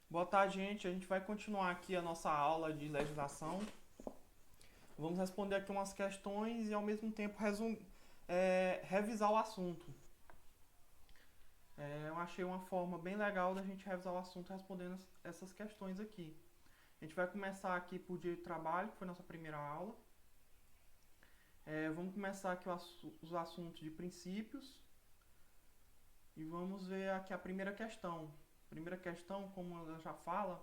Boa tarde, gente. A gente vai continuar aqui a nossa aula de legislação. Vamos responder aqui umas questões e ao mesmo tempo revisar o assunto. Eu achei uma forma bem legal da gente revisar o assunto respondendo essas questões aqui. A gente vai começar aqui por direito do trabalho, que foi a nossa primeira aula. Vamos começar aqui os assuntos de princípios. E vamos ver aqui a primeira questão. A primeira questão, como ela já fala,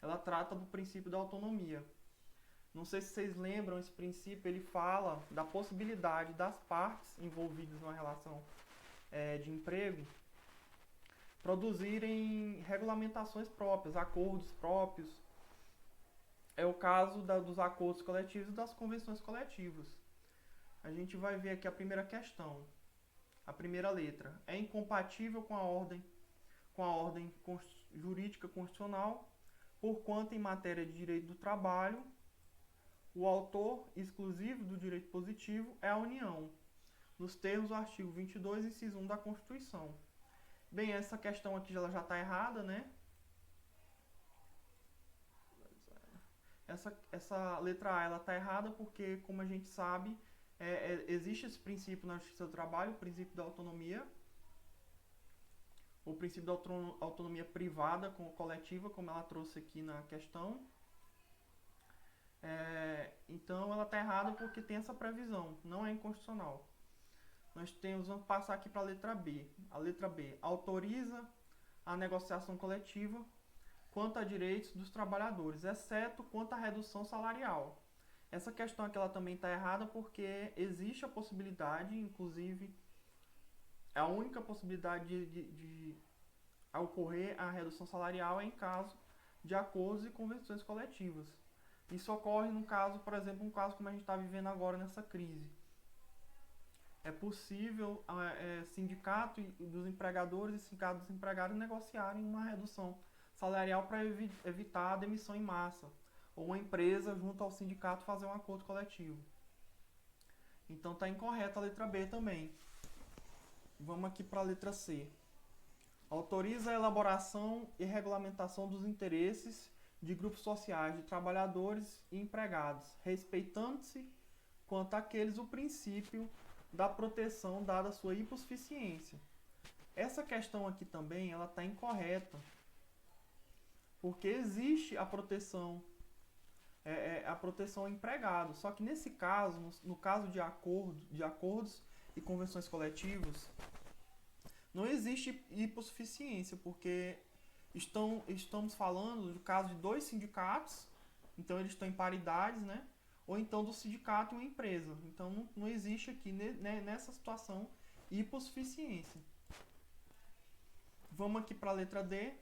ela trata do princípio da autonomia. Não sei se vocês lembram, esse princípio ele fala da possibilidade das partes envolvidas numa relação de emprego produzirem regulamentações próprias, acordos próprios. É o caso dos acordos coletivos e das convenções coletivas. A gente vai ver aqui a primeira questão. A primeira letra. É incompatível com a ordem jurídica constitucional, porquanto em matéria de direito do trabalho, o autor exclusivo do direito positivo é a União, nos termos do artigo 22, inciso 1 da Constituição. Bem, essa questão aqui já está errada, né? Essa letra A está errada porque, como a gente sabe, existe esse princípio na Justiça do Trabalho, o princípio da autonomia, o princípio da autonomia privada coletiva, como ela trouxe aqui na questão. Então ela está errada porque tem essa previsão, não é inconstitucional. Vamos passar aqui para a letra B. A letra B autoriza a negociação coletiva quanto a direitos dos trabalhadores, exceto quanto à redução salarial. Essa questão aqui ela também está errada porque existe a possibilidade, inclusive a única possibilidade de ocorrer a redução salarial é em caso de acordos e convenções coletivas. Isso ocorre no caso, por exemplo, um caso como a gente está vivendo agora nessa crise. É possível sindicato dos empregadores e sindicato dos empregados negociarem uma redução salarial para evitar a demissão em massa, ou uma empresa junto ao sindicato fazer um acordo coletivo. Então está incorreta a letra B também. Vamos aqui para a letra C. Autoriza a elaboração e regulamentação dos interesses de grupos sociais de trabalhadores e empregados, respeitando-se quanto àqueles o princípio da proteção dada a sua hipossuficiência. Essa questão aqui também ela está incorreta, porque existe a proteção ao empregado. Só que nesse caso, no caso de acordos e convenções coletivas, não existe hipossuficiência, porque estamos falando do caso de dois sindicatos, então eles estão em paridades, né? Ou então do sindicato e uma empresa. Então não existe aqui, nessa situação, hipossuficiência. Vamos aqui para a letra D.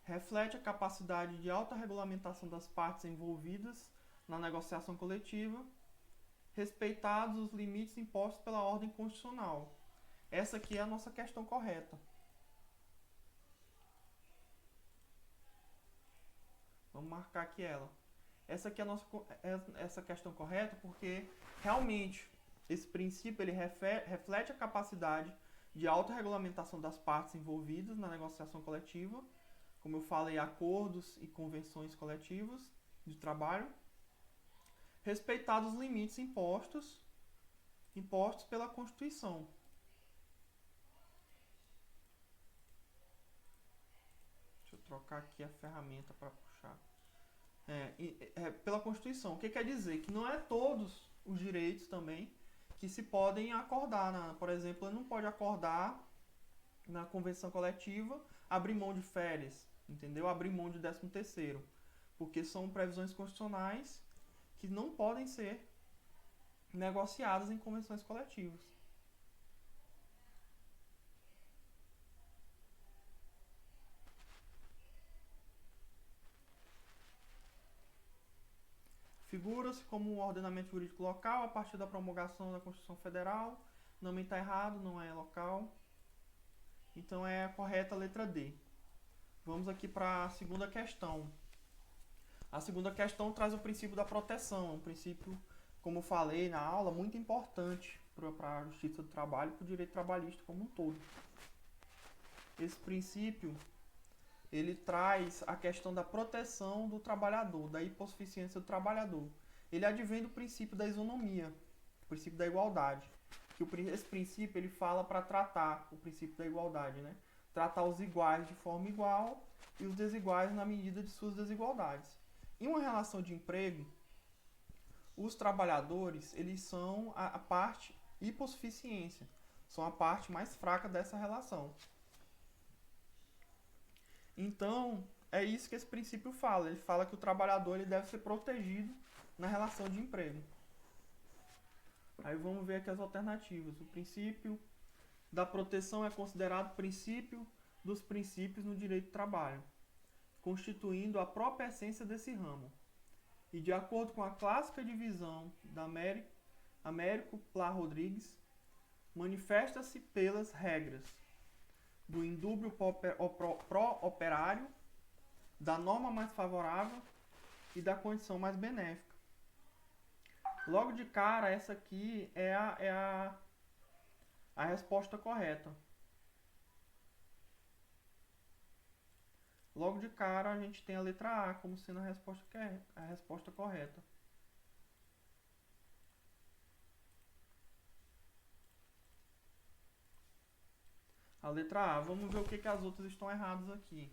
Reflete a capacidade de autorregulamentação das partes envolvidas na negociação coletiva, respeitados os limites impostos pela ordem constitucional. Essa aqui é a nossa questão correta. Vamos marcar aqui ela. Essa aqui é essa questão correta porque realmente esse princípio ele reflete a capacidade de autorregulamentação das partes envolvidas na negociação coletiva, como eu falei, acordos e convenções coletivas de trabalho, respeitados os limites impostos pela Constituição. Deixa eu trocar aqui a ferramenta para puxar. Pela Constituição. O que quer dizer? Que não é todos os direitos também que se podem acordar. Por exemplo, ele não pode acordar na convenção coletiva abrir mão de férias, entendeu? Abrir mão de 13º, porque são previsões constitucionais que não podem ser negociadas em convenções coletivas. Figura-se como um ordenamento jurídico local a partir da promulgação da Constituição Federal. Não está errado, não é local. Então é a correta a letra D. Vamos aqui para a segunda questão. A segunda questão traz o princípio da proteção. Um princípio, como eu falei na aula, muito importante para a Justiça do Trabalho e para o direito trabalhista como um todo. Esse princípio ele traz a questão da proteção do trabalhador, da hipossuficiência do trabalhador. Ele advém do princípio da isonomia, do princípio da igualdade. Esse princípio ele fala para tratar o princípio da igualdade, né? Tratar os iguais de forma igual e os desiguais na medida de suas desigualdades. Em uma relação de emprego, os trabalhadores eles são a parte hipossuficiência, são a parte mais fraca dessa relação. Então, é isso que esse princípio fala. Ele fala que o trabalhador ele deve ser protegido na relação de emprego. Aí vamos ver aqui as alternativas. O princípio da proteção é considerado princípio dos princípios no direito do trabalho, constituindo a própria essência desse ramo. E de acordo com a clássica divisão da Américo Pla Rodrigues, manifesta-se pelas regras do indúbio pró-operário, da norma mais favorável e da condição mais benéfica. Logo de cara, essa aqui é a resposta correta. Logo de cara, a gente tem a letra A como sendo a resposta correta. A letra A. Vamos ver o que as outras estão erradas aqui.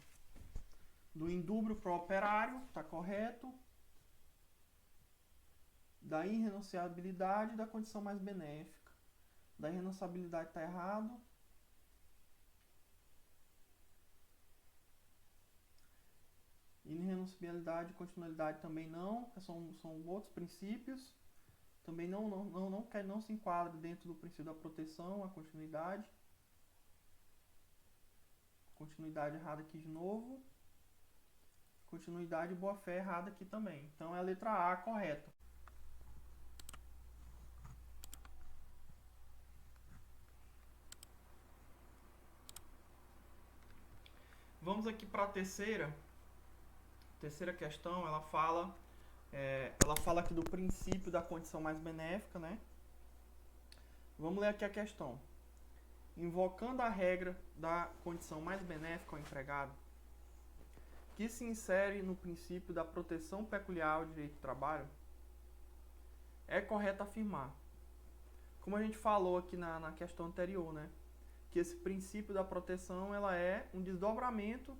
Do indúbio pró-operário, está correto. Da irrenunciabilidade, da condição mais benéfica. Da irrenunciabilidade está errado. Irrenunciabilidade e continuidade também não, são outros princípios. Também não se enquadra dentro do princípio da proteção, a continuidade. Continuidade errada aqui de novo. Continuidade e boa-fé errada aqui também. Então é a letra A correta. Vamos aqui para a terceira questão. Ela fala aqui do princípio da condição mais benéfica, né? Vamos ler aqui a questão. Invocando a regra da condição mais benéfica ao empregado, que se insere no princípio da proteção peculiar ao direito do trabalho, é correto afirmar, como a gente falou aqui na questão anterior, né, que esse princípio da proteção ela é um desdobramento,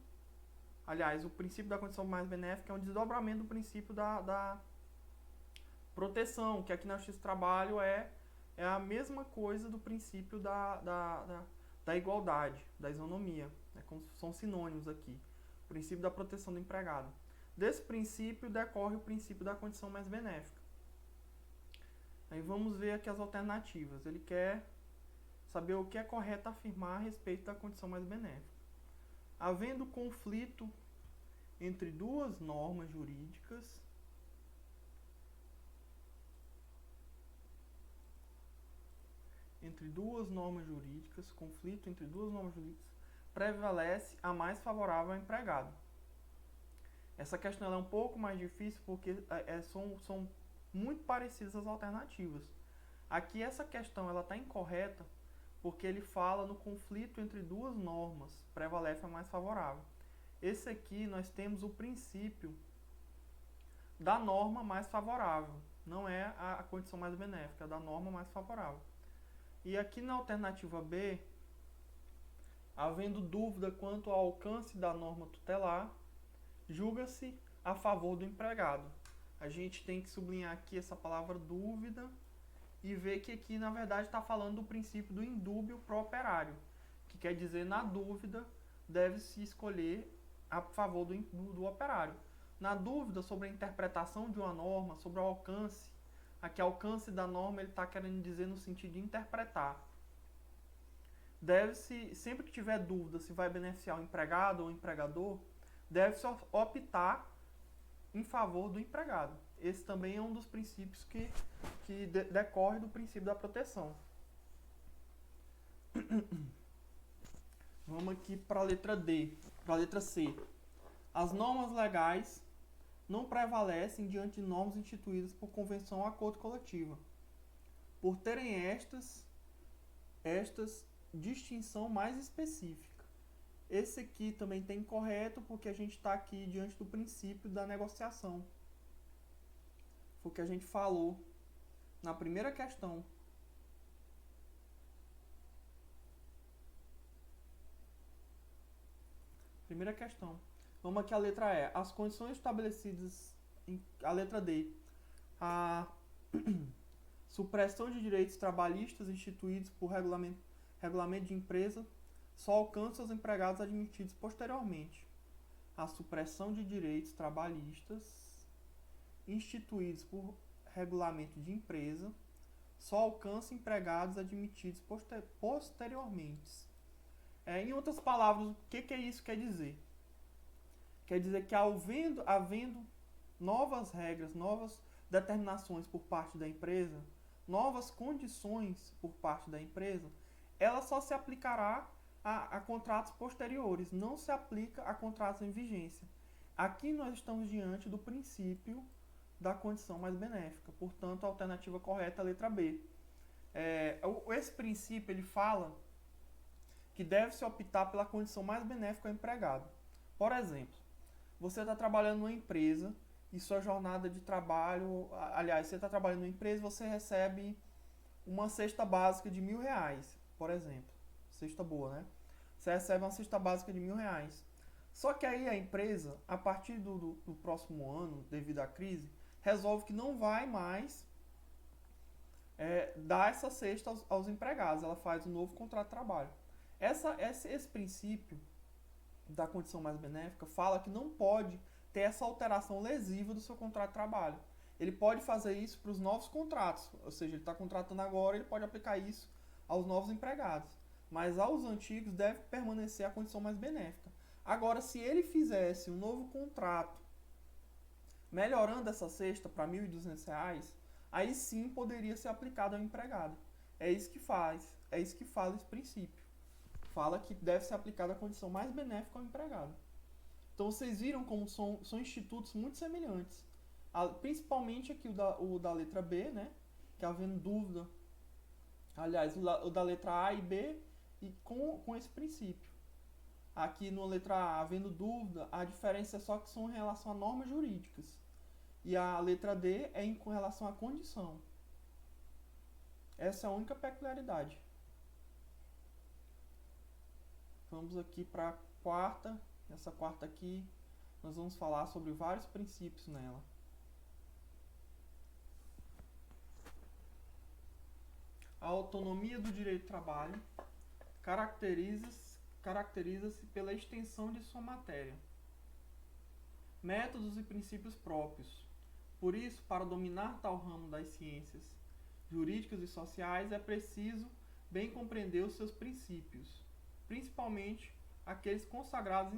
aliás, o princípio da condição mais benéfica é um desdobramento do princípio da proteção, que aqui na Justiça do Trabalho é a mesma coisa do princípio da igualdade, da isonomia. São sinônimos aqui. O princípio da proteção do empregado. Desse princípio decorre o princípio da condição mais benéfica. Aí vamos ver aqui as alternativas. Ele quer saber o que é correto afirmar a respeito da condição mais benéfica. Havendo conflito entre duas normas jurídicas, conflito entre duas normas jurídicas, prevalece a mais favorável ao empregado. Essa questão ela é um pouco mais difícil porque são muito parecidas as alternativas. Aqui essa questão ela está incorreta porque ele fala no conflito entre duas normas, prevalece a mais favorável. Esse aqui nós temos o princípio da norma mais favorável, não é a condição mais benéfica, é da norma mais favorável. E aqui na alternativa B, havendo dúvida quanto ao alcance da norma tutelar, julga-se a favor do empregado. A gente tem que sublinhar aqui essa palavra dúvida e ver que aqui, na verdade, está falando do princípio do indúbio pró-operário, que quer dizer, na dúvida, deve-se escolher a favor do operário. Na dúvida sobre a interpretação de uma norma, sobre o alcance, aqui alcance da norma ele está querendo dizer no sentido de interpretar. Deve-se, sempre que tiver dúvida se vai beneficiar o empregado ou o empregador, deve-se optar em favor do empregado. Esse também é um dos princípios que decorre do princípio da proteção. Vamos aqui para a letra D, para a letra C. As normas legais não prevalecem diante de normas instituídas por convenção ou acordo coletivo, por terem estas distinção mais específica. Esse aqui também está incorreto, porque a gente está aqui diante do princípio da negociação. Foi o que a gente falou na primeira questão. Primeira questão. Vamos aqui à letra E. As condições estabelecidas a letra D. A supressão de direitos trabalhistas instituídos por regulamento de empresa só alcança os empregados admitidos posteriormente. A supressão de direitos trabalhistas instituídos por regulamento de empresa só alcança empregados admitidos posteriormente. Em outras palavras, o que isso quer dizer? Quer dizer que havendo novas regras, novas determinações por parte da empresa, novas condições por parte da empresa, ela só se aplicará a contratos posteriores, não se aplica a contratos em vigência. Aqui nós estamos diante do princípio da condição mais benéfica, portanto a alternativa correta é a letra B. Esse princípio ele fala que deve-se optar pela condição mais benéfica ao empregado. Por exemplo, você está trabalhando numa empresa e sua jornada de trabalho, aliás, você está trabalhando numa empresa e você recebe uma cesta básica de R$1.000, por exemplo. Cesta boa, né? Você recebe uma cesta básica de R$1.000. Só que aí a empresa, a partir do próximo ano, devido à crise, resolve que não vai mais dar essa cesta aos empregados. Ela faz um novo contrato de trabalho. Esse princípio da condição mais benéfica fala que não pode ter essa alteração lesiva do seu contrato de trabalho. Ele pode fazer isso para os novos contratos, ou seja, ele está contratando agora, ele pode aplicar isso aos novos empregados. Mas aos antigos deve permanecer a condição mais benéfica. Agora, se ele fizesse um novo contrato, melhorando essa cesta para R$1.200, aí sim poderia ser aplicado ao empregado. É isso que fala esse princípio. Fala que deve ser aplicada a condição mais benéfica ao empregado. Então vocês viram como são institutos muito semelhantes. Principalmente aqui o da letra B, né? Que havendo dúvida. Aliás, o da letra A e B e com esse princípio. Aqui na letra A, havendo dúvida, a diferença é só que são em relação a normas jurídicas. E a letra D é com relação à condição. Essa é a única peculiaridade. Vamos aqui para a quarta. Essa quarta aqui, nós vamos falar sobre vários princípios nela. A autonomia do direito do trabalho caracteriza-se pela extensão de sua matéria, métodos e princípios próprios. Por isso, para dominar tal ramo das ciências jurídicas e sociais, é preciso bem compreender os seus princípios, principalmente aqueles consagrados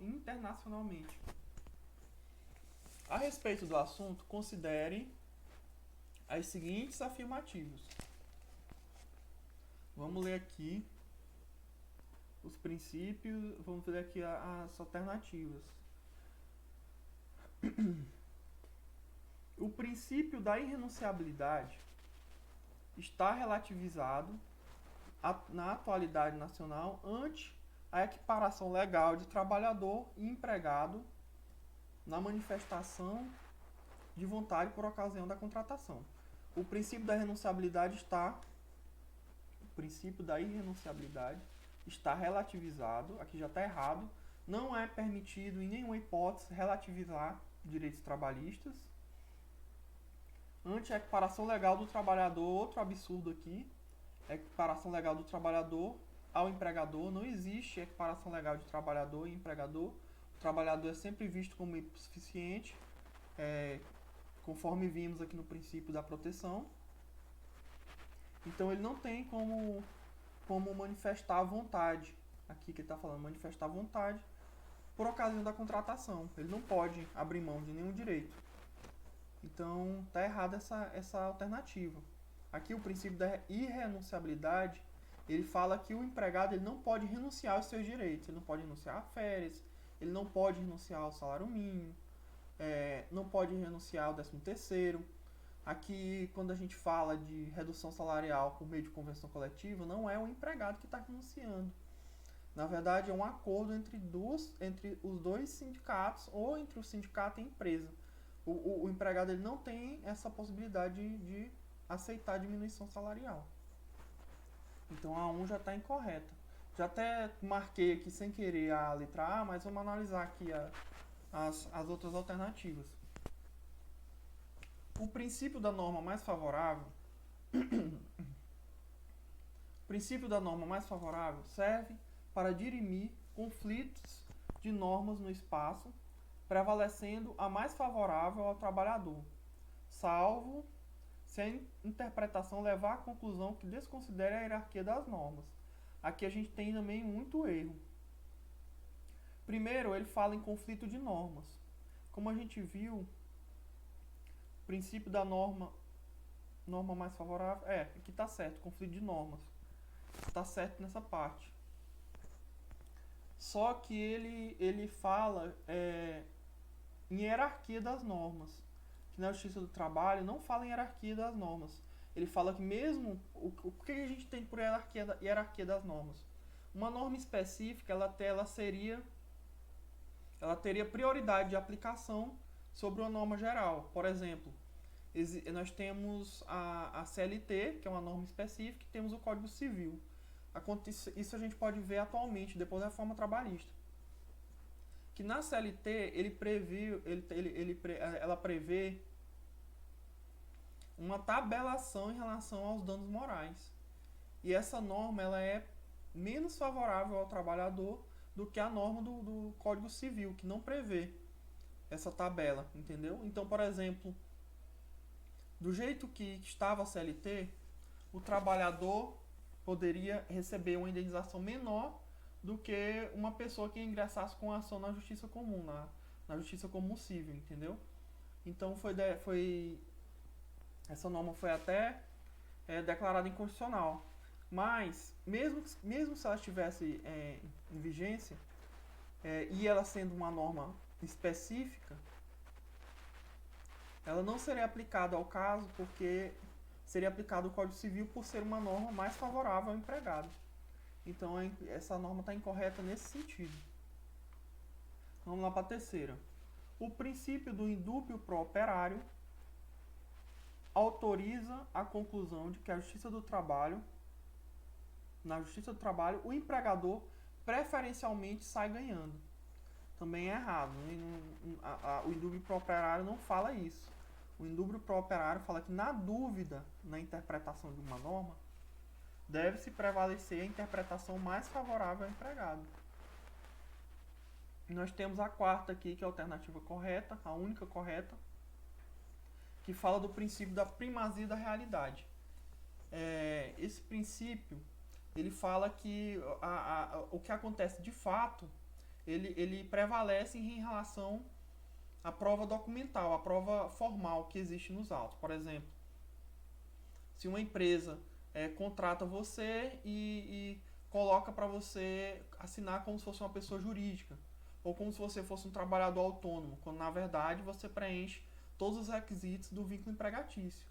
internacionalmente. A respeito do assunto, considere as seguintes afirmativas. Vamos ler aqui os princípios, vamos ver aqui as alternativas. O princípio da irrenunciabilidade está relativizado na atualidade nacional ante a equiparação legal de trabalhador e empregado na manifestação de vontade por ocasião da contratação. O princípio da irrenunciabilidade está relativizado, aqui já está errado, não é permitido em nenhuma hipótese relativizar direitos trabalhistas. Ante a equiparação legal do trabalhador, outro absurdo aqui, equiparação legal do trabalhador ao empregador, não existe equiparação legal de trabalhador e empregador. O trabalhador é sempre visto como hipossuficiente, conforme vimos aqui no princípio da proteção. Então ele não tem como manifestar a vontade, aqui que ele está falando, manifestar a vontade por ocasião da contratação. Ele não pode abrir mão de nenhum direito. Então está errada essa alternativa. Aqui o princípio da irrenunciabilidade, ele fala que o empregado ele não pode renunciar aos seus direitos. Ele não pode renunciar a férias, ele não pode renunciar ao salário mínimo, não pode renunciar ao 13º. Aqui, quando a gente fala de redução salarial por meio de convenção coletiva, não é o empregado que está renunciando. Na verdade, é um acordo entre os dois sindicatos ou entre o sindicato e a empresa. O empregado ele não tem essa possibilidade de aceitar a diminuição salarial. Então a 1 já está incorreta. Já até marquei aqui sem querer a letra A, mas vamos analisar aqui as outras alternativas. O princípio da norma mais favorável serve para dirimir conflitos de normas no espaço, prevalecendo a mais favorável ao trabalhador, salvo se a interpretação levar à conclusão que desconsidere a hierarquia das normas. Aqui a gente tem também muito erro. Primeiro, ele fala em conflito de normas. Como a gente viu, o princípio da norma mais favorável, aqui está certo, conflito de normas. Está certo nessa parte. Só que ele fala em hierarquia das normas. Que na Justiça do Trabalho não fala em hierarquia das normas. Ele fala que mesmo... O que a gente tem por hierarquia das normas? Uma norma específica, ela teria prioridade de aplicação sobre uma norma geral. Por exemplo, nós temos a CLT, que é uma norma específica, e temos o Código Civil. Isso a gente pode ver atualmente, depois da reforma trabalhista. Que na CLT, ela prevê uma tabelação em relação aos danos morais. E essa norma ela é menos favorável ao trabalhador do que a norma do Código Civil, que não prevê essa tabela, entendeu? Então, por exemplo, do jeito que estava a CLT, o trabalhador poderia receber uma indenização menor do que uma pessoa que ingressasse com ação na Justiça Comum, na Justiça Comum Civil, entendeu? Então, essa norma foi até declarada inconstitucional. Mas, mesmo se ela estivesse em vigência, e ela sendo uma norma específica, ela não seria aplicada ao caso, porque seria aplicado o Código Civil por ser uma norma mais favorável ao empregado. Então, essa norma está incorreta nesse sentido. Vamos lá para a terceira. O princípio do indúbio pro operário autoriza a conclusão de que na Justiça do Trabalho, o empregador preferencialmente sai ganhando. Também é errado. O indúbio pro operário não fala isso. O indúbio pro operário fala que, na dúvida, na interpretação de uma norma, deve-se prevalecer a interpretação mais favorável ao empregado. Nós temos a quarta aqui, que é a alternativa correta, a única correta, que fala do princípio da primazia da realidade. Esse princípio, ele fala que o que acontece de fato, ele prevalece em relação à prova documental, à prova formal que existe nos autos. Por exemplo, se uma empresa contrata você e coloca para você assinar como se fosse uma pessoa jurídica, ou como se você fosse um trabalhador autônomo, quando na verdade você preenche todos os requisitos do vínculo empregatício.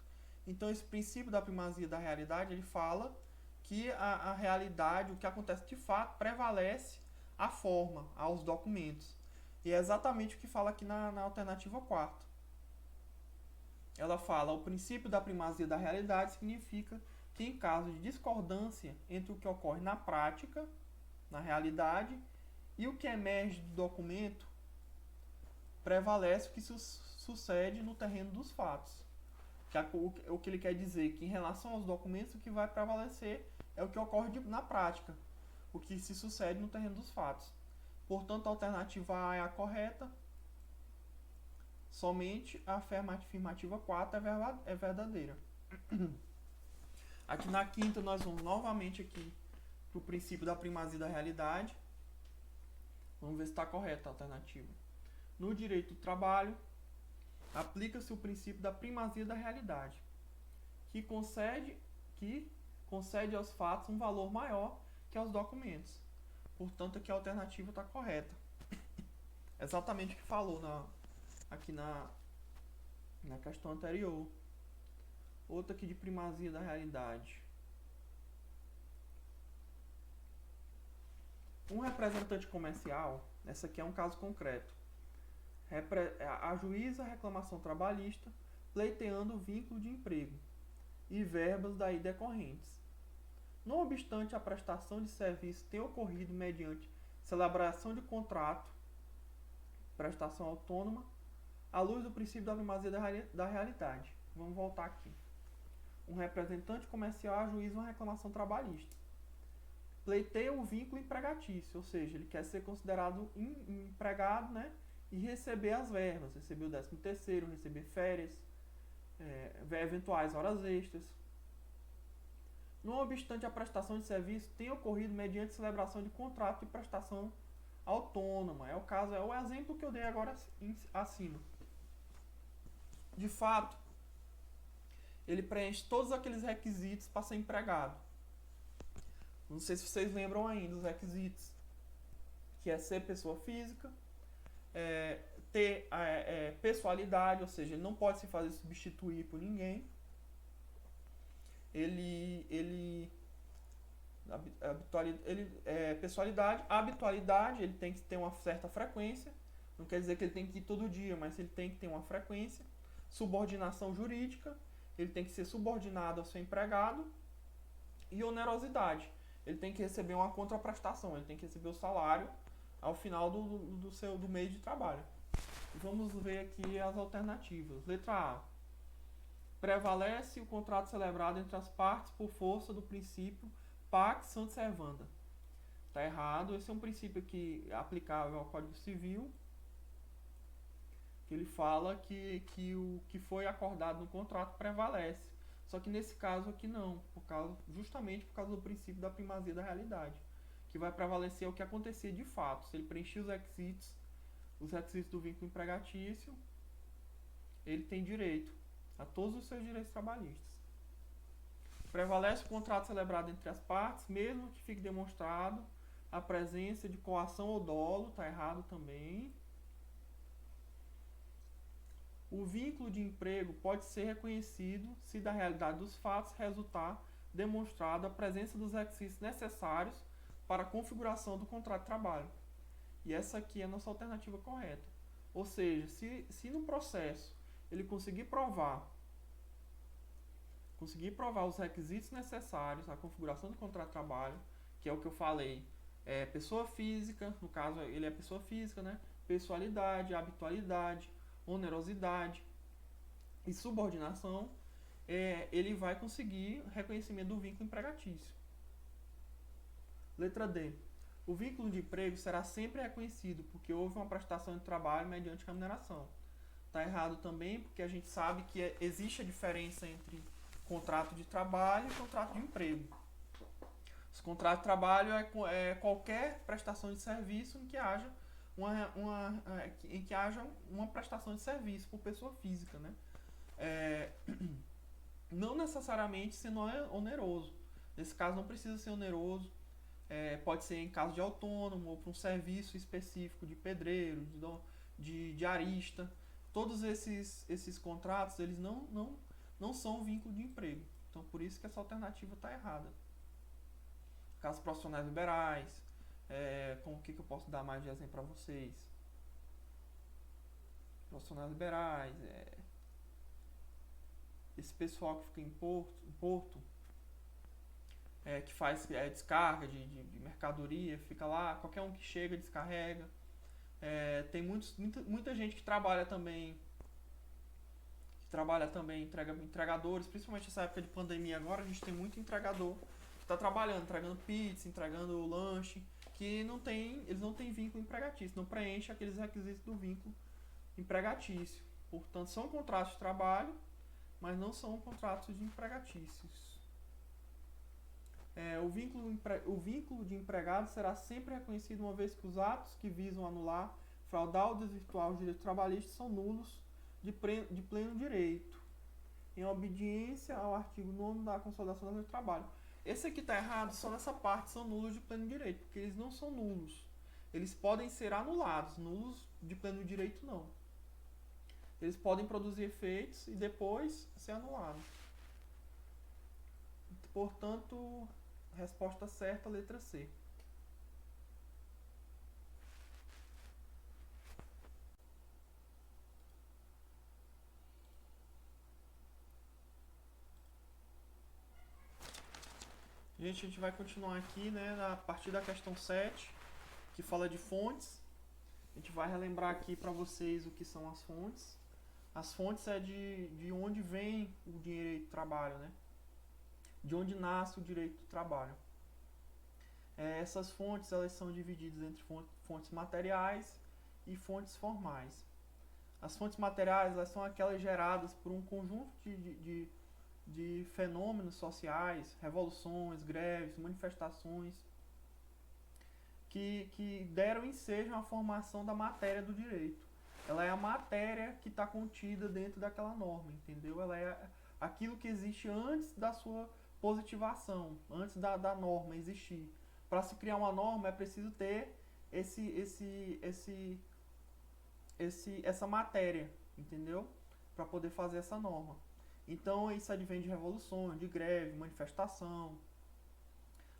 Então, esse princípio da primazia da realidade, ele fala que a realidade, o que acontece de fato, prevalece à forma, aos documentos. E é exatamente o que fala aqui na alternativa 4. Ela fala, o princípio da primazia da realidade significa que, em caso de discordância entre o que ocorre na prática, na realidade, e o que emerge do documento, prevalece o que sucede no terreno dos fatos. O que ele quer dizer que, em relação aos documentos, o que vai prevalecer é o que ocorre na prática, o que se sucede no terreno dos fatos. Portanto, a alternativa A é a correta, somente a afirmativa 4 é verdadeira. Aqui na quinta, nós vamos novamente aqui para o princípio da primazia da realidade. Vamos ver se está correta a alternativa. No direito do trabalho, aplica-se o princípio da primazia da realidade, que concede aos fatos um valor maior que aos documentos. Portanto, aqui a alternativa está correta. Exatamente o que falou aqui na questão anterior. Outra aqui de primazia da realidade. Um representante comercial, essa aqui é um caso concreto, ajuiza a reclamação trabalhista pleiteando o vínculo de emprego e verbas daí decorrentes. Não obstante a prestação de serviço ter ocorrido mediante celebração de contrato, prestação autônoma, à luz do princípio da primazia da realidade. Vamos voltar aqui. Um representante comercial ajuiza uma reclamação trabalhista. Pleiteia o vínculo empregatício, ou seja, ele quer ser considerado empregado, né, e receber as verbas, receber o 13º, receber férias, eventuais horas extras. Não obstante a prestação de serviço tenha ocorrido mediante celebração de contrato de prestação autônoma. É o exemplo que eu dei agora acima. De fato, ele preenche todos aqueles requisitos para ser empregado. Não sei se vocês lembram ainda os requisitos, que é ser pessoa física, ter pessoalidade, ou seja, ele não pode se fazer substituir por ninguém. Pessoalidade, habitualidade, ele tem que ter uma certa frequência. Não quer dizer que ele tem que ir todo dia, mas ele tem que ter uma frequência. Subordinação jurídica, ele tem que ser subordinado ao seu empregado. E onerosidade, ele tem que receber uma contraprestação, ele tem que receber o salário ao final do mês de trabalho. Vamos ver aqui as alternativas. Letra A. Prevalece o contrato celebrado entre as partes por força do princípio Pax sunt servanda. Está errado. Esse é um princípio aqui aplicável ao Código Civil, que ele fala que o que foi acordado no contrato prevalece. Só que nesse caso aqui não, justamente por causa do princípio da primazia da realidade, que vai prevalecer o que acontecia de fato. Se ele preencher os requisitos do vínculo empregatício, ele tem direito a todos os seus direitos trabalhistas. Prevalece o contrato celebrado entre as partes, mesmo que fique demonstrado a presença de coação ou dolo, está errado também. O vínculo de emprego pode ser reconhecido se da realidade dos fatos resultar demonstrada a presença dos requisitos necessários para a configuração do contrato de trabalho. E essa aqui é a nossa alternativa correta. Ou seja, se no processo ele conseguir provar os requisitos necessários à configuração do contrato de trabalho, que é o que eu falei, pessoa física, no caso ele é pessoa física, né? Pessoalidade, habitualidade, onerosidade e subordinação, ele vai conseguir reconhecimento do vínculo empregatício. Letra D. O vínculo de emprego será sempre reconhecido porque houve uma prestação de trabalho mediante remuneração. Está errado também porque a gente sabe que existe a diferença entre contrato de trabalho e contrato de emprego. Esse contrato de trabalho é qualquer prestação de serviço em que haja uma prestação de serviço por pessoa física, né? Não necessariamente sendo oneroso. Nesse caso não precisa ser oneroso. Pode ser em caso de autônomo ou para um serviço específico de pedreiro, de arista. Todos esses contratos, eles não são vínculo de emprego. Então, por isso que essa alternativa está errada. Casos profissionais liberais, com o que eu posso dar mais de exemplo para vocês? Profissionais liberais, esse pessoal que fica em porto, que faz descarga de mercadoria, fica lá, qualquer um que chega descarrega. Tem muita gente que trabalha também entregadores, principalmente nessa época de pandemia agora, a gente tem muito entregador que está trabalhando, entregando pizza, entregando lanche, que eles não têm vínculo empregatício, não preenche aqueles requisitos do vínculo empregatício. Portanto, são contratos de trabalho, mas não são contratos de empregatícios. O vínculo de empregado será sempre reconhecido uma vez que os atos que visam anular, fraudar ou desvirtuar os direitos trabalhistas são nulos de pleno direito, em obediência ao artigo 9º da Consolidação da Lei do Trabalho. Esse aqui está errado, só nessa parte são nulos de pleno direito, porque eles não são nulos. Eles podem ser anulados, nulos de pleno direito não. Eles podem produzir efeitos e depois ser anulados. Portanto, resposta certa, letra C. a gente vai continuar aqui, né, a partir da questão 7, que fala de fontes. A gente vai relembrar aqui para vocês o que são as fontes. As fontes é de onde vem o direito do trabalho, né? De onde nasce o direito do trabalho. Essas fontes elas são divididas entre fontes materiais e fontes formais. As fontes materiais elas são aquelas geradas por um conjunto de fenômenos sociais, revoluções, greves, manifestações, que deram ensejo à formação da matéria do direito. Ela é a matéria que está contida dentro daquela norma, entendeu? Ela é aquilo que existe antes da sua positivação, antes da norma existir. Para se criar uma norma é preciso ter essa matéria, entendeu? Para poder fazer essa norma. Então isso advém de revoluções, de greve, manifestação,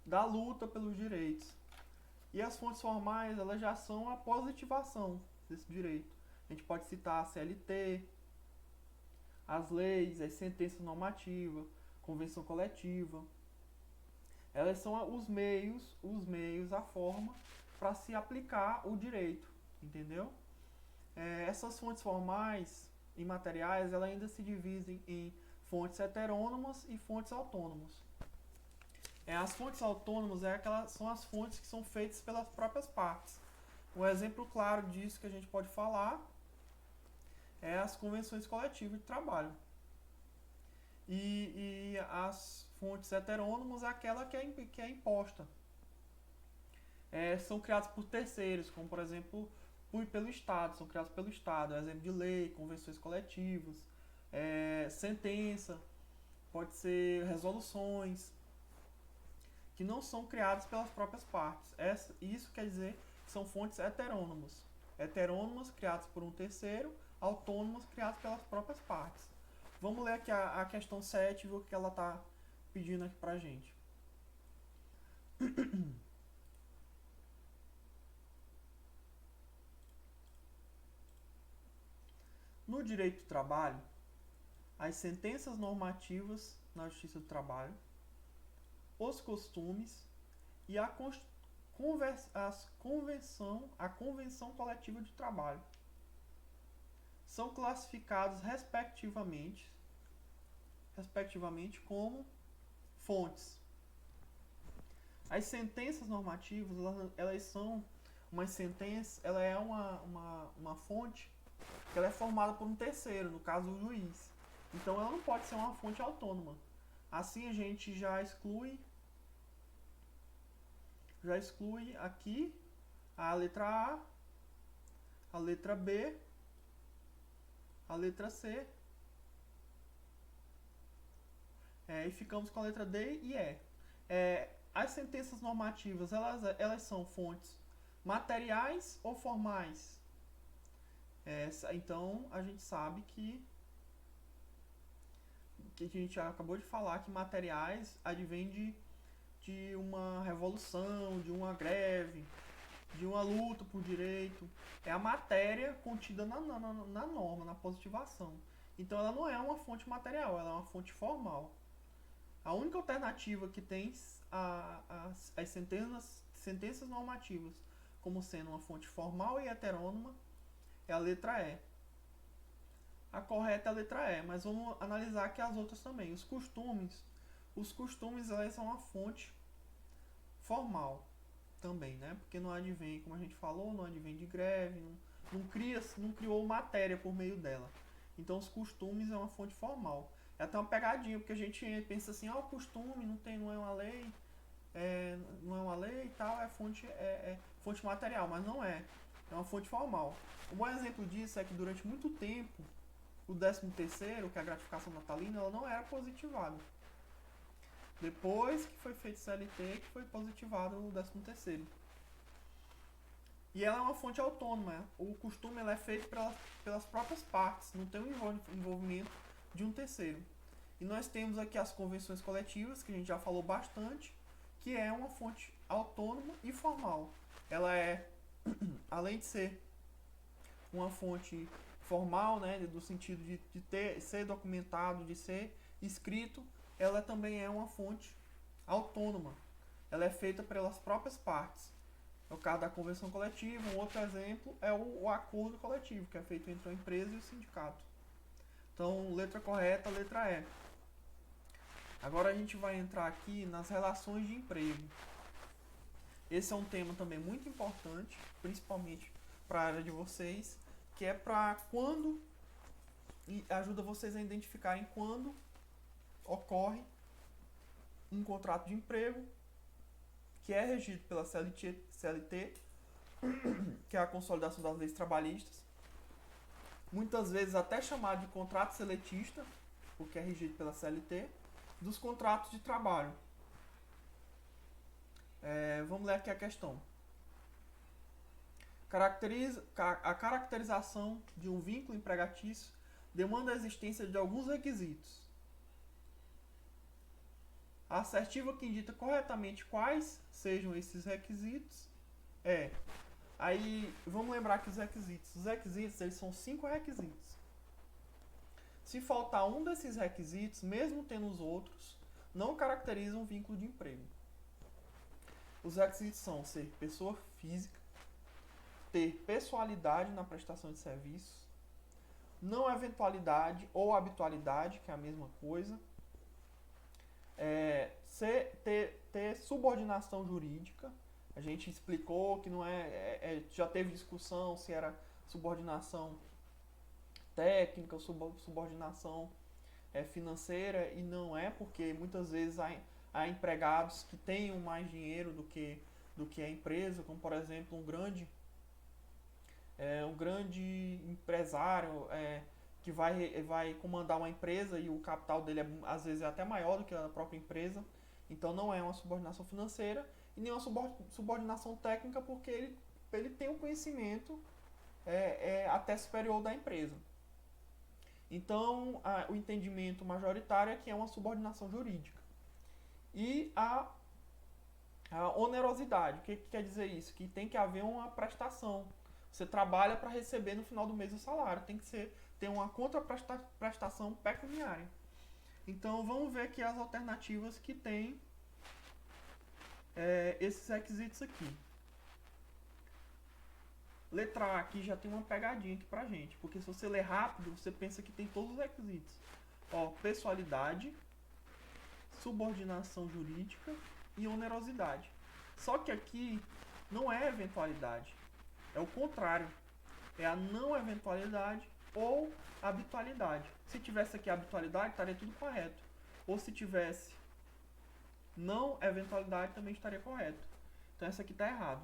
da luta pelos direitos. E as fontes formais, elas já são a positivação desse direito. A gente pode citar a CLT, as leis, as sentenças normativas, convenção coletiva. Elas são os meios, a forma para se aplicar o direito, entendeu? Essas fontes formais e materiais, elas ainda se dividem em fontes heterônomas e fontes autônomas. As fontes autônomas são as fontes que são feitas pelas próprias partes. Um exemplo claro disso que a gente pode falar é as convenções coletivas de trabalho. E as fontes heterônomas é aquela que é imposta. São criadas por terceiros, como por exemplo pelo Estado, são criadas pelo Estado. Exemplo de lei, convenções coletivas, sentença, pode ser resoluções, que não são criadas pelas próprias partes. Isso quer dizer que são fontes heterônomas. Heterônomas criadas por um terceiro, autônomas criadas pelas próprias partes. Vamos ler aqui a questão 7 e ver o que ela está pedindo aqui pra gente. No direito do trabalho, as sentenças normativas na Justiça do Trabalho, os costumes e a convenção coletiva de trabalho são classificados respectivamente como fontes. As sentenças normativas, elas são uma sentença, ela é uma fonte que ela é formada por um terceiro, no caso o juiz. Então ela não pode ser uma fonte autônoma. Assim a gente já exclui aqui a letra A, a letra B, a letra C, e ficamos com a letra D e E. As sentenças normativas, elas são fontes materiais ou formais? Então a gente sabe que a gente já acabou de falar que materiais advêm de uma revolução, de uma greve, de uma luta por direito. É a matéria contida na norma, na positivação. Então ela não é uma fonte material, ela é uma fonte formal. A única alternativa que tem as sentenças normativas como sendo uma fonte formal e heterônoma é a letra E. A correta é a letra E, mas vamos analisar aqui as outras também. Os costumes elas são uma fonte formal também, né? Porque não advém, como a gente falou, não advém de greve, não criou matéria por meio dela. Então os costumes é uma fonte formal. É até uma pegadinha, porque a gente pensa assim, o costume não é uma lei, não é uma lei e tal, é fonte material, mas não é. É uma fonte formal. Um bom exemplo disso é que durante muito tempo o 13º, que é a gratificação natalina, ela não era positivada. Depois que foi feito CLT, que foi positivado o 13º. E ela é uma fonte autônoma. O costume ela é feito pelas próprias partes, não tem um envolvimento de um terceiro. E nós temos aqui as convenções coletivas, que a gente já falou bastante, que é uma fonte autônoma e formal. Ela é, além de ser uma fonte formal, né, do sentido de ser documentado, de ser escrito, ela também é uma fonte autônoma. Ela é feita pelas próprias partes. É o caso da convenção coletiva. Um outro exemplo é o acordo coletivo, que é feito entre a empresa e o sindicato. Então, letra correta, letra E. Agora a gente vai entrar aqui nas relações de emprego. Esse é um tema também muito importante, principalmente para a área de vocês, que é para quando, e ajuda vocês a identificarem quando ocorre um contrato de emprego que é regido pela CLT, que é a consolidação das leis trabalhistas, muitas vezes até chamado de contrato seletista, porque é regido pela CLT, dos contratos de trabalho. Vamos ler aqui a questão. A caracterização de um vínculo empregatício demanda a existência de alguns requisitos. A assertiva que indica corretamente quais sejam esses requisitos é... Aí, vamos lembrar que os requisitos eles são 5 requisitos. Se faltar um desses requisitos, mesmo tendo os outros, não caracterizam um vínculo de emprego. Os requisitos são ser pessoa física, ter pessoalidade na prestação de serviços, não eventualidade ou habitualidade, que é a mesma coisa, ter subordinação jurídica. A gente explicou que não já teve discussão se era subordinação técnica ou subordinação financeira, e não é, porque muitas vezes há empregados que tenham mais dinheiro do que a empresa, como por exemplo um grande empresário que vai comandar uma empresa e o capital dele às vezes é até maior do que a própria empresa. Então não é uma subordinação financeira e nem uma subordinação técnica, porque ele tem um conhecimento até superior da empresa. Então o entendimento majoritário é que é uma subordinação jurídica. E a onerosidade, o que quer dizer isso? Que tem que haver uma prestação. Você trabalha para receber no final do mês o salário, tem que ter uma contraprestação pecuniária. Então vamos ver aqui as alternativas que tem esses requisitos aqui. Letra A aqui já tem uma pegadinha aqui pra gente, porque se você ler rápido, você pensa que tem todos os requisitos. Ó, pessoalidade, subordinação jurídica e onerosidade. Só que aqui não é eventualidade, é o contrário. É a não eventualidade ou habitualidade. Se tivesse aqui habitualidade, estaria tudo correto. Ou se tivesse não eventualidade, também estaria correto. Então essa aqui está errado.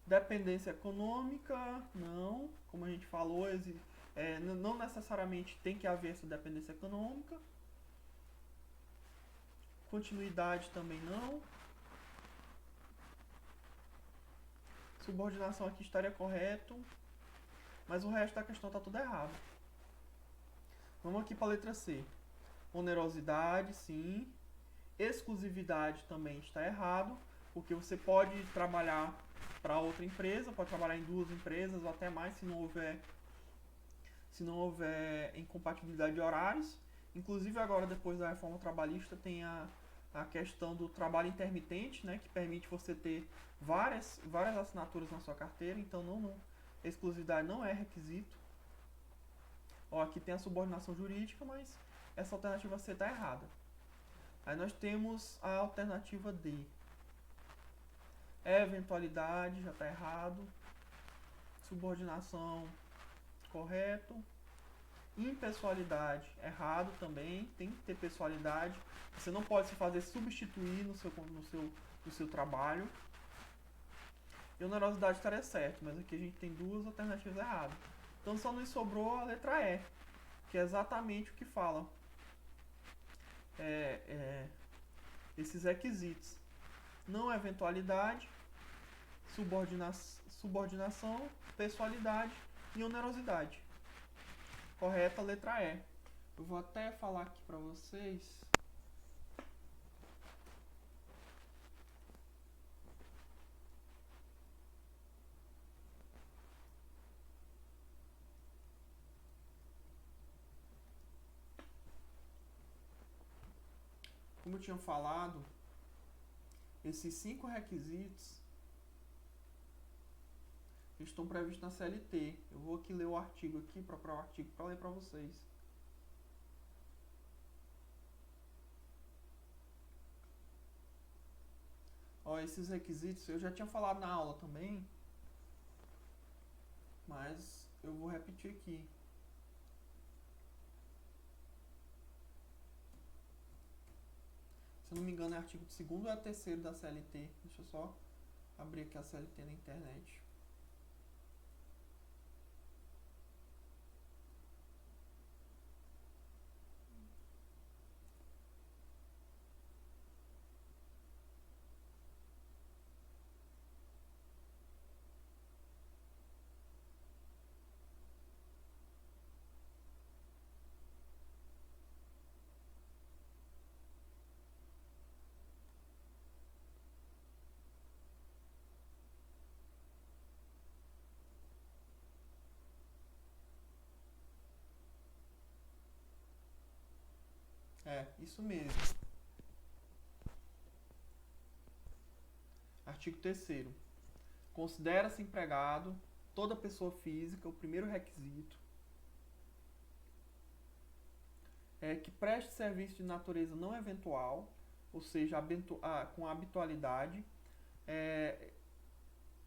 Dependência econômica, não. Como a gente falou, não necessariamente tem que haver essa dependência econômica. Continuidade também não. Subordinação aqui estaria correto, mas o resto da questão está tudo errado. Vamos aqui para a letra C. Onerosidade, sim. Exclusividade também está errado, porque você pode trabalhar para outra empresa, pode trabalhar em 2 empresas ou até mais, se não houver incompatibilidade de horários. Inclusive agora, depois da reforma trabalhista, tem a questão do trabalho intermitente, né, que permite você ter várias assinaturas na sua carteira. Então exclusividade não é requisito. Ó, aqui tem a subordinação jurídica, mas essa alternativa C está errada. Aí nós temos a alternativa D. Eventualidade, já está errado. Subordinação, correto. Impessoalidade, errado também. Tem que ter pessoalidade. Você não pode se fazer substituir no seu trabalho. E onerosidade estaria certo, mas aqui a gente tem 2 alternativas erradas. Então só nos sobrou a letra E, que é exatamente o que fala esses requisitos. Não eventualidade, subordinação, pessoalidade e onerosidade. Correta, letra E. Eu vou até falar aqui para vocês. Como eu tinha falado, esses 5 requisitos estão previstos na CLT. Eu vou aqui ler o artigo aqui, procurar o artigo para ler para vocês. Ó, esses requisitos eu já tinha falado na aula também, mas eu vou repetir aqui. Se eu não me engano é artigo 2º ou é 3º da CLT. Deixa eu só abrir aqui a CLT na internet. É, isso mesmo. Artigo 3º. Considera-se empregado toda pessoa física, o primeiro requisito, é que preste serviço de natureza não eventual, ou seja, com habitualidade.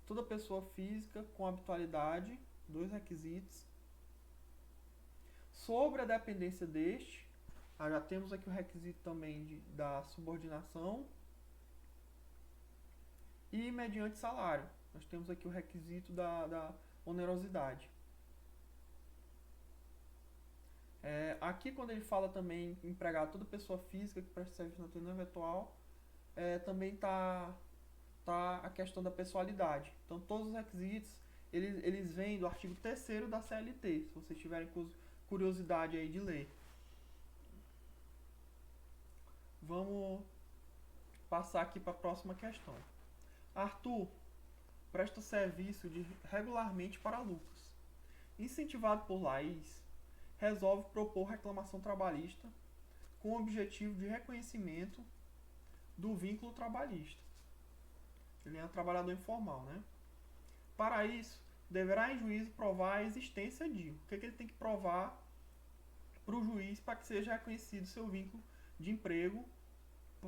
Toda pessoa física com habitualidade, 2 requisitos. Sobre a dependência deste, já temos aqui o requisito também da subordinação. E mediante salário, nós temos aqui o requisito da onerosidade. Aqui, quando ele fala também em empregar toda pessoa física que presta serviço na natureza eventual, também está a questão da pessoalidade. Então, todos os requisitos, eles vêm do artigo 3º da CLT, se vocês tiverem curiosidade aí de ler. Vamos passar aqui para a próxima questão. Arthur presta serviço regularmente para Lucas. Incentivado por Laís, resolve propor reclamação trabalhista com o objetivo de reconhecimento do vínculo trabalhista. Ele é um trabalhador informal, né? Para isso, deverá em juízo provar a existência de... O que ele tem que provar para o juiz para que seja reconhecido seu vínculo de emprego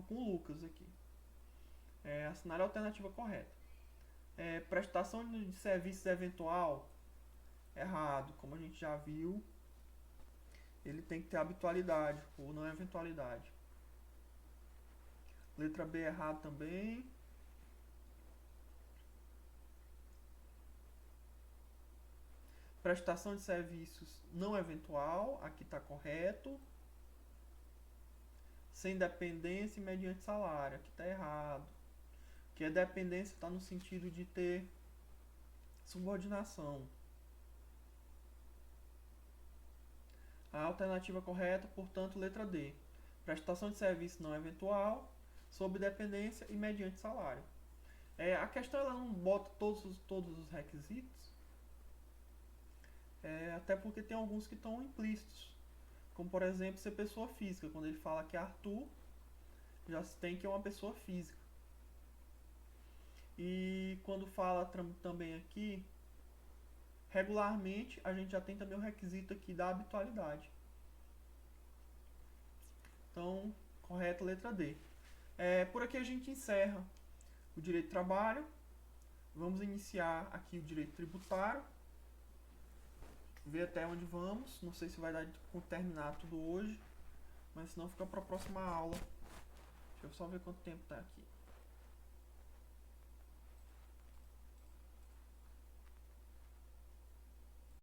com o Lucas aqui. Assinar a alternativa correta. Prestação de serviços eventual, errado, como a gente já viu. Ele tem que ter habitualidade, ou não eventualidade. Letra B, errado também. Prestação de serviços não eventual, aqui está correto. Sem dependência e mediante salário, aqui está errado. Que a dependência está no sentido de ter subordinação. A alternativa correta, portanto, letra D. Prestação de serviço não eventual, sob dependência e mediante salário. A questão ela não bota todos os requisitos, até porque tem alguns que estão implícitos. Como, por exemplo, ser pessoa física. Quando ele fala que é Arthur, já se tem que é uma pessoa física. E quando fala também aqui, regularmente, a gente já tem também o requisito aqui da habitualidade. Então, correta, letra D. Por aqui a gente encerra o direito do trabalho. Vamos iniciar aqui o direito tributário. Ver até onde vamos. Não sei se vai dar de terminar tudo hoje, mas senão fica para a próxima aula. Deixa eu só ver quanto tempo está aqui.